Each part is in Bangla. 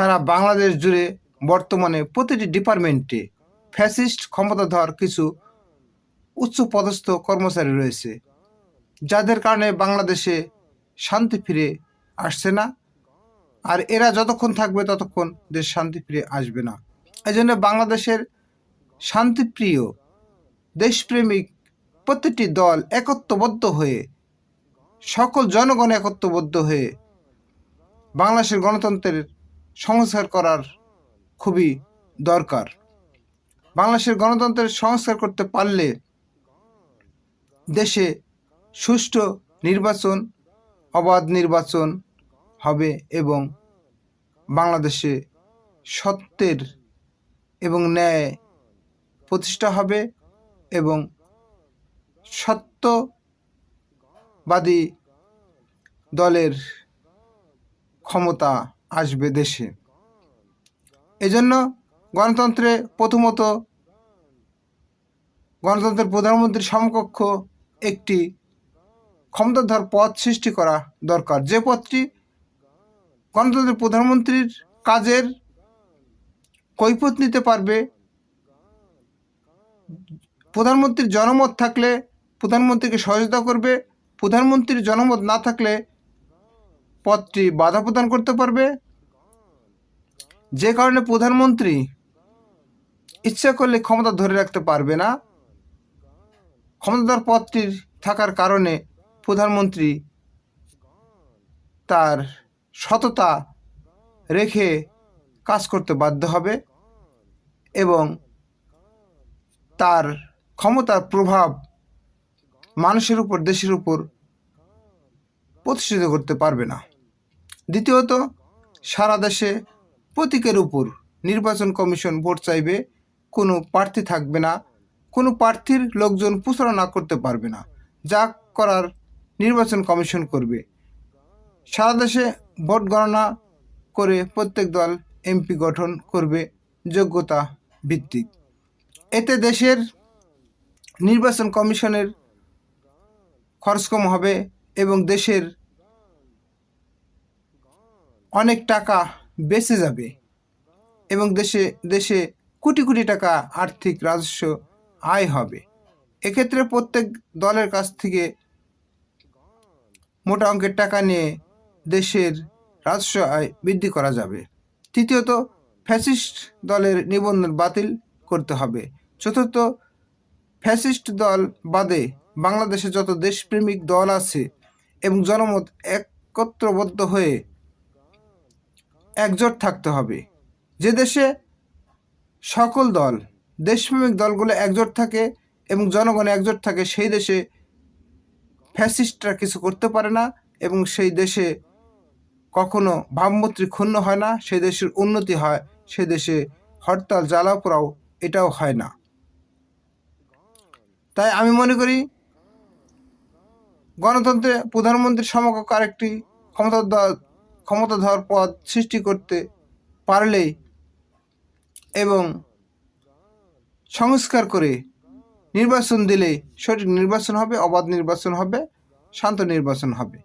সারা বাংলাদেশ জুড়ে বর্তমানে প্রতিটি ডিপার্টমেন্টে ফ্যাসিস্ট ক্ষমতাধর কিছু উচ্চপদস্থ কর্মচারী রয়েছে, যাদের কারণে বাংলাদেশে শান্তি ফিরে আসছে না। আর এরা যতক্ষণ থাকবে ততক্ষণ দেশ শান্তি ফিরে আসবে না। এই জন্য বাংলাদেশের শান্তিপ্রিয় দেশপ্রেমিক প্রতিটি দল একত্রবদ্ধ হয়ে, সকল জনগণ একত্রবদ্ধ হয়ে বাংলাদেশের গণতন্ত্রের সংস্কার করার খুবই দরকার। বাংলাদেশের গণতন্ত্রের সংস্কার করতে পারলে দেশে সুষ্ঠু নির্বাচন, অবাধ নির্বাচন হবে এবং বাংলাদেশে সত্যের এবং ন্যায় প্রতিষ্ঠা হবে এবং সত্যবাদী দলের ক্ষমতা আসবে দেশে। এজন্য গণতন্ত্রে প্রথমত গণতন্ত্রের প্রধানমন্ত্রীর সমকক্ষ একটি ক্ষমতাধর পদ সৃষ্টি করা দরকার, যে পদটি গণতন্ত্রের প্রধানমন্ত্রীর কাজের কৈফিয়ত নিতে পারবে। প্রধানমন্ত্রীর জনমত থাকলে প্রধানমন্ত্রীকে সহযোগিতা করবে, প্রধানমন্ত্রীর জনমত না থাকলে পদটি বাধা প্রদান করতে পারবে। যে কারণে প্রধানমন্ত্রী ইচ্ছা করলে ক্ষমতা ধরে রাখতে পারবে না। ক্ষমতাধর পদটির থাকার কারণে প্রধানমন্ত্রী তার সততা রেখে কাজ করতে বাধ্য হবে এবং তার ক্ষমতার প্রভাব মানুষের উপর, দেশের উপর প্রতিষ্ঠিত করতে পারবে না। দ্বিতীয়ত, সারা দেশে প্রতীকের উপর নির্বাচন কমিশন ভোট চাইবে, কোনো প্রার্থী থাকবে না, কোনো প্রার্থীর লোকজন প্রচারণা করতে পারবে না, যা করার নির্বাচন কমিশন করবে। সারা দেশে ভোট গণনা করে প্রত্যেক দল এমপি গঠন করবে যোগ্যতা ভিত্তিক। এতে দেশের নির্বাচন কমিশনের খরচ কম হবে এবং দেশের অনেক টাকা বেঁচে যাবে এবং দেশে কোটি কোটি টাকা আর্থিক রাজস্ব আয় হবে। এক্ষেত্রে প্রত্যেক দলের কাছ থেকে মোটা অঙ্কের টাকা নিয়ে দেশের রাজস্ব আয় বৃদ্ধি করা যাবে। তৃতীয়ত, ফ্যাসিস্ট দলের নিবন্ধন বাতিল করতে হবে। চতুর্থ, ফ্যাসিস্ট দল বাদে বাংলাদেশে যত দেশপ্রেমিক দল আছে এবং জনমত একত্রবদ্ধ হয়ে একজোট থাকতে হবে। যে দেশে সকল দল, দেশপ্রেমিক দলগুলো একজোট থাকে এবং জনগণ একজোট থাকে, সেই দেশে ফ্যাসিস্টরা কিছু করতে পারে না এবং সেই দেশে কখনো ভাবমূর্তি ক্ষুণ্ণ হয় না, সেই দেশের উন্নতি হয়, সে দেশে হরতাল জ্বালাও পোড়াও এটাও হয় না। তাই আমি মনে করি গণতন্ত্রে প্রধানমন্ত্রীর সমকক্ষ আরেকটি ক্ষমতাধর পদ সৃষ্টি করতে পারলেই এবং সংস্কার করে নির্বাচন দিলেই সঠিক নির্বাচন হবে, অবাধ নির্বাচন হবে, শান্ত নির্বাচন হবে।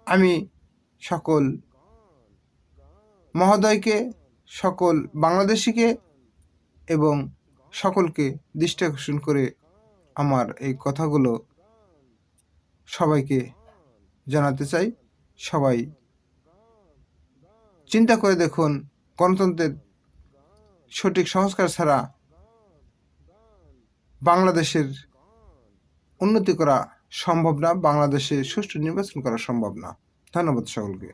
আমি সকল মহোদয়কে, সকল বাংলাদেশিকে এবং সকলকে দৃষ্টি আকর্ষণ করে আমার এই কথাগুলো সবাইকে জানাতে চাই। সবাই চিন্তা করে দেখুন, গণতন্ত্রের সঠিক সংস্কার ছাড়া বাংলাদেশের উন্নতি করা সম্ভব না, বাংলাদেশে সুষ্ঠু নির্বাচন করা সম্ভব না। ধন্যবাদ সকলকে।